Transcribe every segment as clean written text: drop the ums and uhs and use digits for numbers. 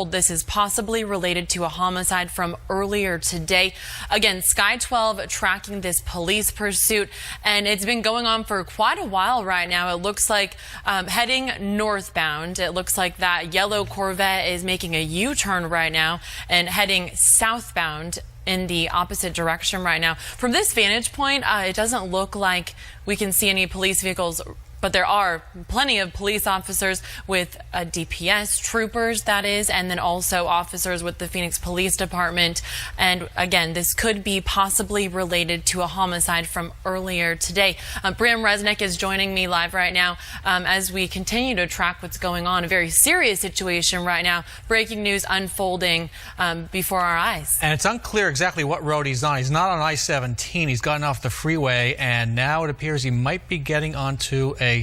This is possibly related to a homicide from earlier today. Again, Sky 12 tracking this police pursuit, and it's been going on for quite a while right now. It looks like heading northbound. It looks like that yellow Corvette is making a U-turn right now and heading southbound in the opposite direction right now. From this vantage point, it doesn't look like we can see any police vehicles, but there are plenty of police officers with DPS troopers, that is, and then also officers with the Phoenix Police Department. And again, this could be possibly related to a homicide from earlier today. Bram Resnick is joining me live right now as we continue to track what's going on. A very serious situation right now. Breaking news unfolding before our eyes. And it's unclear exactly what road he's on. He's not on I-17. He's gotten off the freeway, and now it appears he might be getting onto a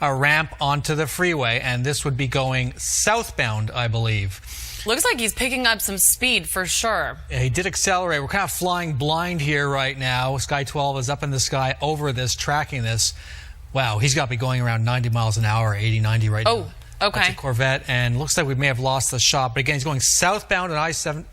ramp onto the freeway, and this would be going southbound, I believe. Looks like he's picking up some speed for sure. Yeah, he did accelerate. We're kind of flying blind here right now. Sky 12 is up in the sky over this, tracking this. Wow, he's got to be going around 90 miles an hour, 80, 90 right now. Oh, okay. That's a Corvette, and looks like we may have lost the shot. But again, he's going southbound on I-17,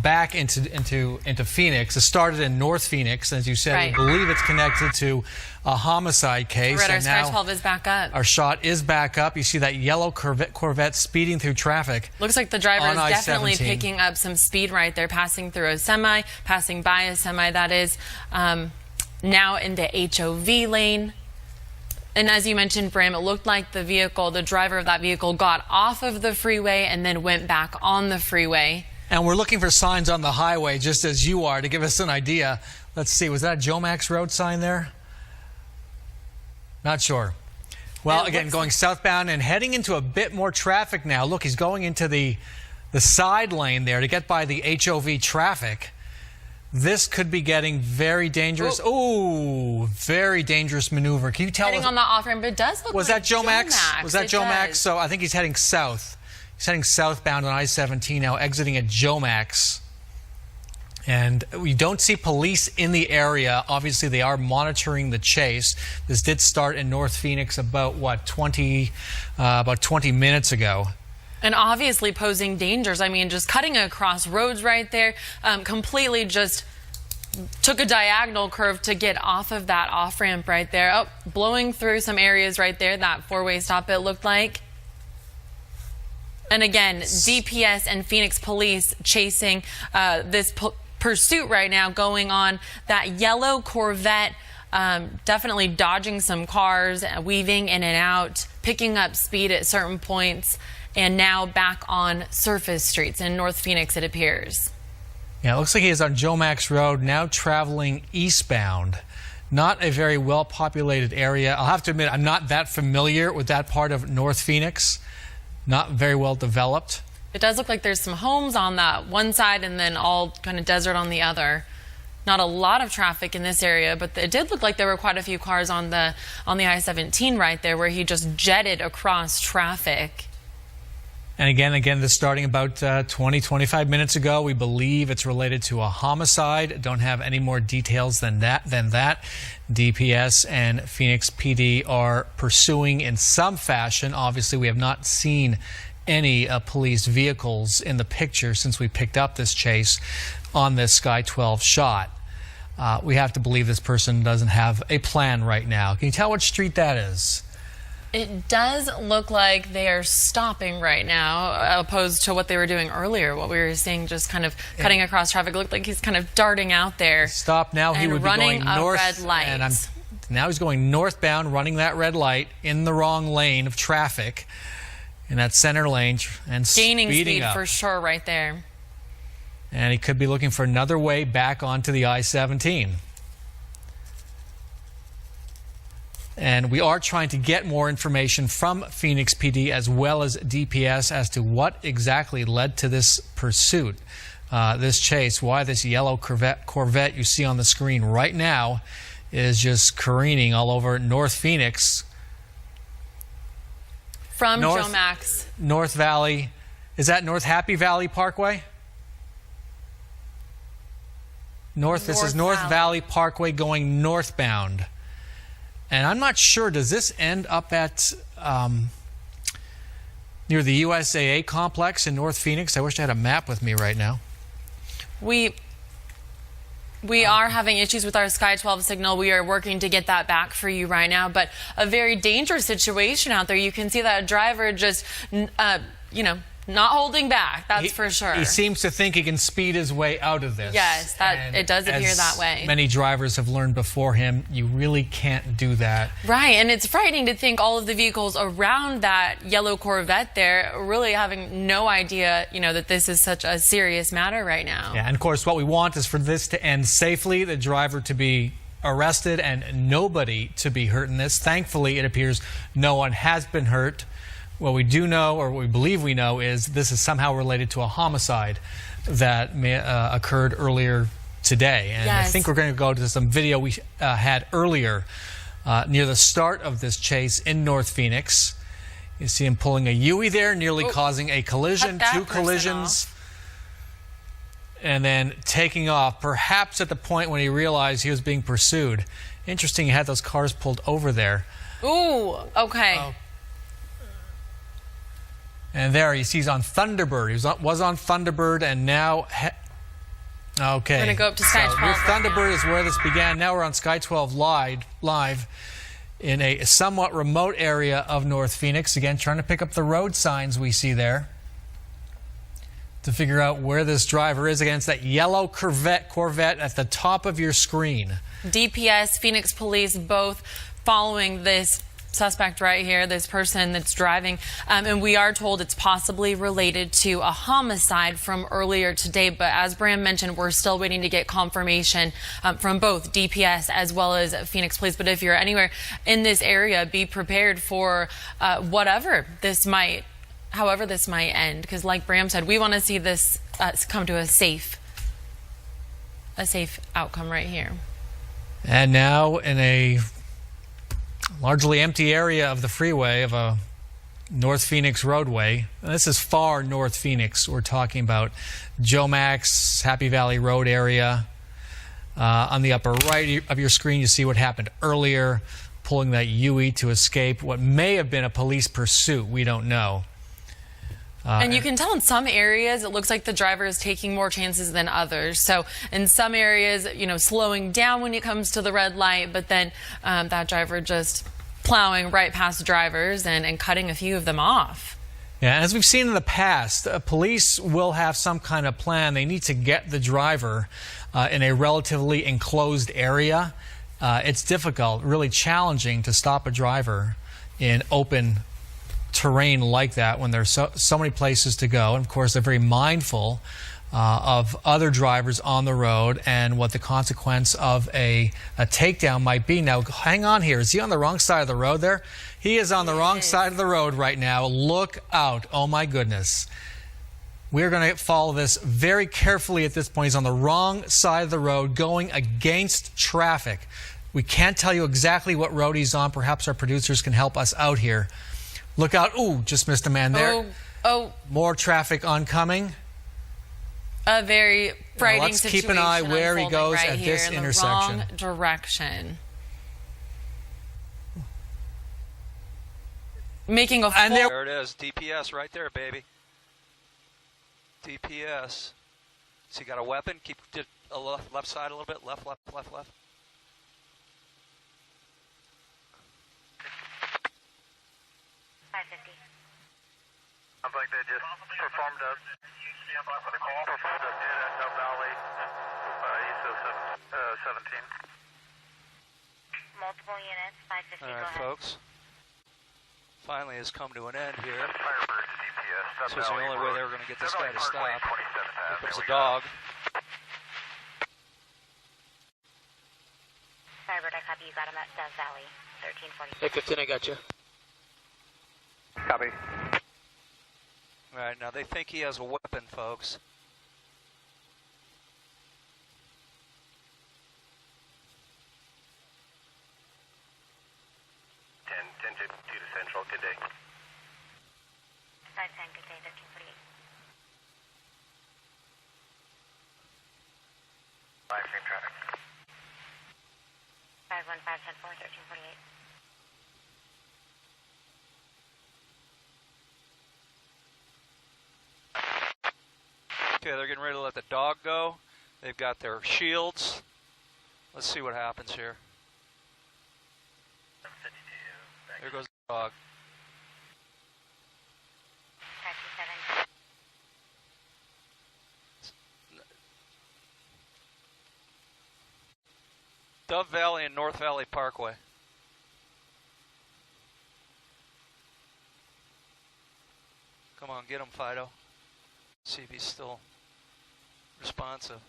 back into Phoenix. It started in North Phoenix, as you said. Right. We believe it's connected to a homicide case. Right, our and Sky now 12 is back up. Our shot is back up. You see that yellow Corvette speeding through traffic. Looks like the driver is definitely I-17. picking up some speed right there, passing through a semi, passing by a semi, that is, now in the HOV lane. And as you mentioned, Bram, it looked like the driver of that vehicle got off of the freeway and then went back on the freeway. And we're looking for signs on the highway, just as you are, to give us an idea. Let's see, was that a Joe Max Road sign there? Not sure. Well, again, going southbound and heading into a bit more traffic now. Look, he's going into the side lane there to get by the HOV traffic. This could be getting very dangerous. Oh, very dangerous maneuver. Can you tell Heading us? on the off-ramp, it does look Was like that Joe Max? Was that Joe Max? Does. So I think he's heading south. He's heading southbound on I-17 now, exiting at Joe Max. And we don't see police in the area. Obviously, they are monitoring the chase. This did start in North Phoenix about, what, 20 minutes ago. And obviously posing dangers. I mean, just cutting across roads right there, completely just took a diagonal curve to get off of that off-ramp right there. Oh, blowing through some areas right there, that four-way stop it looked like. And again, DPS and Phoenix Police chasing this pursuit right now going on. That yellow Corvette definitely dodging some cars, weaving in and out, picking up speed at certain points, and now back on surface streets in North Phoenix, it appears. Yeah, it looks like he is on Joe Max Road, now traveling eastbound. Not a very well-populated area. I'll have to admit, I'm not that familiar with that part of North Phoenix. Not very well developed. It does look like there's some homes on that one side and then all kind of desert on the other. Not a lot of traffic in this area, but it did look like there were quite a few cars on the I-17 right there where he just jetted across traffic. And again, this starting about 20-25 minutes ago. We believe it's related to a homicide. Don't have any more details than that. DPS and Phoenix PD are pursuing in some fashion. Obviously, we have not seen any police vehicles in the picture since we picked up this chase on this Sky 12 shot. We have to believe this person doesn't have a plan right now. Can you tell what street that is? It does look like they are stopping right now, opposed to what they were doing earlier. What we were seeing, just kind of cutting across traffic. It looked like he's kind of darting out there. Stop now. He would be going north. Red light. And now he's going northbound, running that red light in the wrong lane of traffic, in that center lane, and gaining speed up for sure right there. And he could be looking for another way back onto the I-17. And we are trying to get more information from Phoenix PD as well as DPS as to what exactly led to this pursuit, this chase, why this yellow Corvette you see on the screen right now is just careening all over North Phoenix. From Joe Max. North Valley. Is that North Happy Valley Parkway? This is North Valley Parkway going northbound. And I'm not sure, does this end up at near the USAA complex in North Phoenix. I wish I had a map with me right now. We are having issues with our Sky 12 signal. We are working to get that back for you right now, but a very dangerous situation out there. You can see that driver just, not holding back, that's for sure. He seems to think he can speed his way out of this. Yes, it does appear that way. Many drivers have learned before him, you really can't do that. Right, and it's frightening to think all of the vehicles around that yellow Corvette there really having no idea, that this is such a serious matter right now. Yeah, and of course what we want is for this to end safely, the driver to be arrested and nobody to be hurt in this. Thankfully, it appears no one has been hurt. What we do know, or what we believe we know, is this is somehow related to a homicide that occurred earlier today. And yes. I think we're going to go to some video we had earlier near the start of this chase in North Phoenix. You see him pulling a Yui there, nearly causing a collision, two collisions, and then taking off, perhaps at the point when he realized he was being pursued. Interesting, he had those cars pulled over there. Ooh, okay. And there he sees on Thunderbird. He was on Thunderbird and now... Okay. We're going to go up to Sky 12 right Thunderbird is where this began. Now we're on Sky 12 live in a somewhat remote area of North Phoenix. Again, trying to pick up the road signs we see there to figure out where this driver is. Again, it's that yellow Corvette at the top of your screen. DPS, Phoenix Police, both following this suspect right here, this person that's driving, and we are told it's possibly related to a homicide from earlier today. But as Bram mentioned, we're still waiting to get confirmation from both DPS as well as Phoenix Police. But if you're anywhere in this area, be prepared for however this might end, because like Bram said, we want to see this come to a safe outcome right here. And now in a largely empty area of the freeway of a North Phoenix roadway. This is far North Phoenix. We're talking about Joe Max, Happy Valley Road area. On the upper right of your screen, you see what happened earlier, pulling that Yui to escape what may have been a police pursuit. We don't know. And you can tell in some areas it looks like the driver is taking more chances than others. So in some areas, slowing down when it comes to the red light, but then that driver just plowing right past drivers and cutting a few of them off. Yeah, as we've seen in the past, police will have some kind of plan. They need to get the driver in a relatively enclosed area. It's difficult, really challenging to stop a driver in open terrain like that when there's so many places to go. And of course, they're very mindful of other drivers on the road and what the consequence of a takedown might be. Now, hang on here. Is he on the wrong side of the road there? He is on the wrong side of the road right now. Look out. Oh, my goodness. We're going to follow this very carefully at this point. He's on the wrong side of the road going against traffic. We can't tell you exactly what road he's on. Perhaps our producers can help us out here. Look out. Ooh, just missed a man there. Oh. More traffic oncoming. A very frightening situation. Let's keep an eye where he goes right at here this in intersection. The wrong direction. Making a full... There it is. DPS right there, baby. DPS. So you got a weapon. Keep it left side a little bit. Left. 550. Sounds like they just performed a Dub Valley, east of 17. Multiple units, 550. All right, folks. Finally has come to an end here. This was the only way they were going to get this guy to stop. Here comes the dog. Firebird, I copy. You got him at Dove Valley, 1340. Hey, 15, I got you. Copy. All right, now they think he has a weapon, folks. Ten to Central, good day. 510, good day, 1348. 5 same traffic. 515, 10-4, 1348. Okay, they're getting ready to let the dog go. They've got their shields. Let's see what happens here. There goes the dog. Dove Valley and North Valley Parkway. Come on, get him, Fido. See if he's still responsive.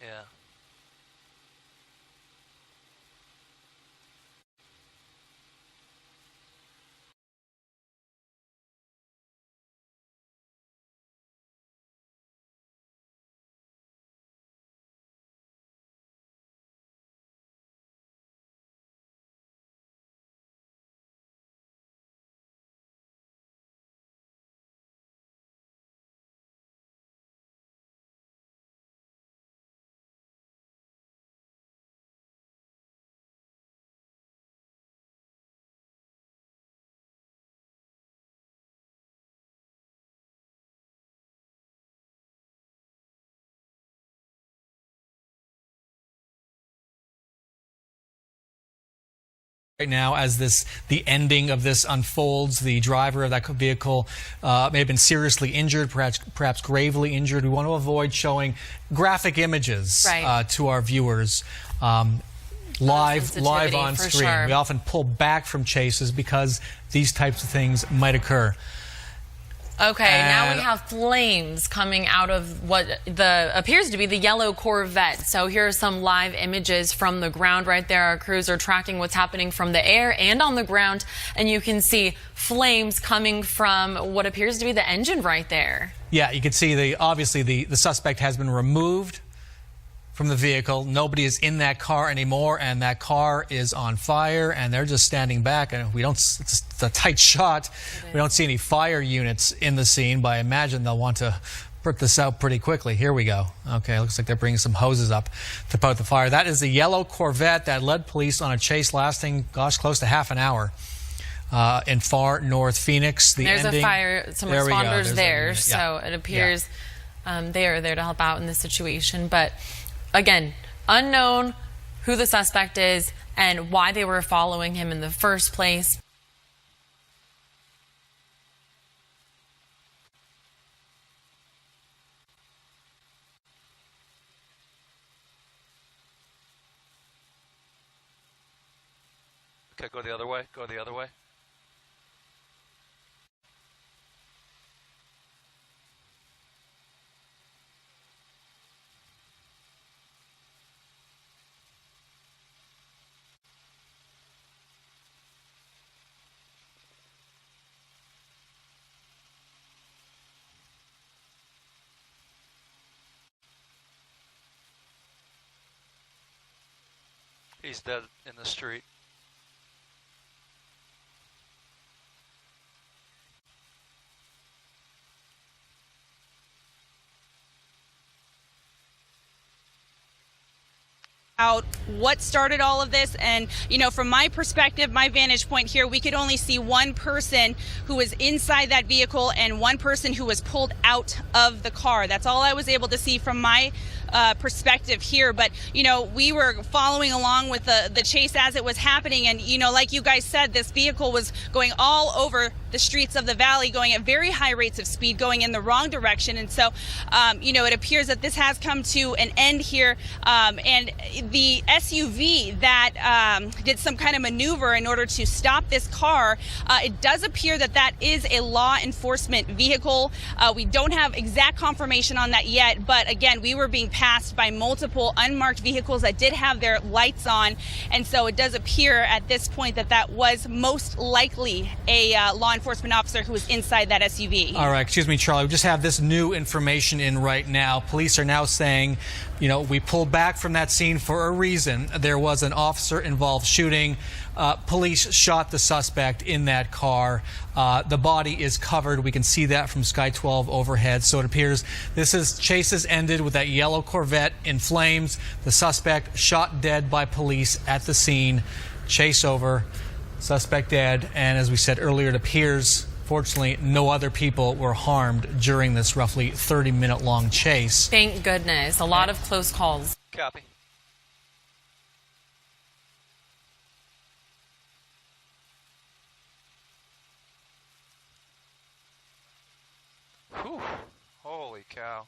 Yeah. Right now, as the ending of this unfolds, the driver of that vehicle may have been seriously injured, perhaps gravely injured. We want to avoid showing graphic images to our viewers live on screen. Sure. We often pull back from chases because these types of things might occur. Okay, now we have flames coming out of what appears to be the yellow Corvette. So here are some live images from the ground right there. Our crews are tracking what's happening from the air and on the ground, and you can see flames coming from what appears to be the engine right there. Yeah, you can see obviously the suspect has been removed from the vehicle. Nobody is in that car anymore, and that car is on fire, and they're just standing back, and it's a tight shot. We don't see any fire units in the scene, but I imagine they'll want to put this out pretty quickly. Here we go. Okay, looks like they're bringing some hoses up to put out the fire. That is the yellow Corvette that led police on a chase lasting, close to half an hour in far north Phoenix. There's a fire, some responders there, so it appears they are there to help out in this situation, but again, unknown who the suspect is and why they were following him in the first place. Okay, go the other way. Go the other way. He's dead in the street. Out what started all of this, and from my perspective, my vantage point here, we could only see one person who was inside that vehicle and one person who was pulled out of the car. That's all I was able to see from my perspective here, but we were following along with the chase as it was happening, and like you guys said, this vehicle was going all over the streets of the valley, going at very high rates of speed, going in the wrong direction, and so it appears that this has come to an end here, and the SUV that did some kind of maneuver in order to stop this car. It does appear that that is a law enforcement vehicle. We don't have exact confirmation on that yet, but again, we were being passed by multiple unmarked vehicles that did have their lights on, and so it does appear at this point that that was most likely a law enforcement officer who was inside that SUV. All right, excuse me, Charlie. We just have this new information in right now. Police are now saying, you know, we pulled back from that scene for a reason. There was an officer-involved shooting. Police shot the suspect in that car. The body is covered. We can see that from Sky 12 overhead. So it appears chase has ended with that yellow Corvette in flames. The suspect shot dead by police at the scene. Chase over. Suspect dead. And as we said earlier, it appears, fortunately, no other people were harmed during this roughly 30-minute long chase. Thank goodness. A lot of close calls. Copy. Whew. Holy cow.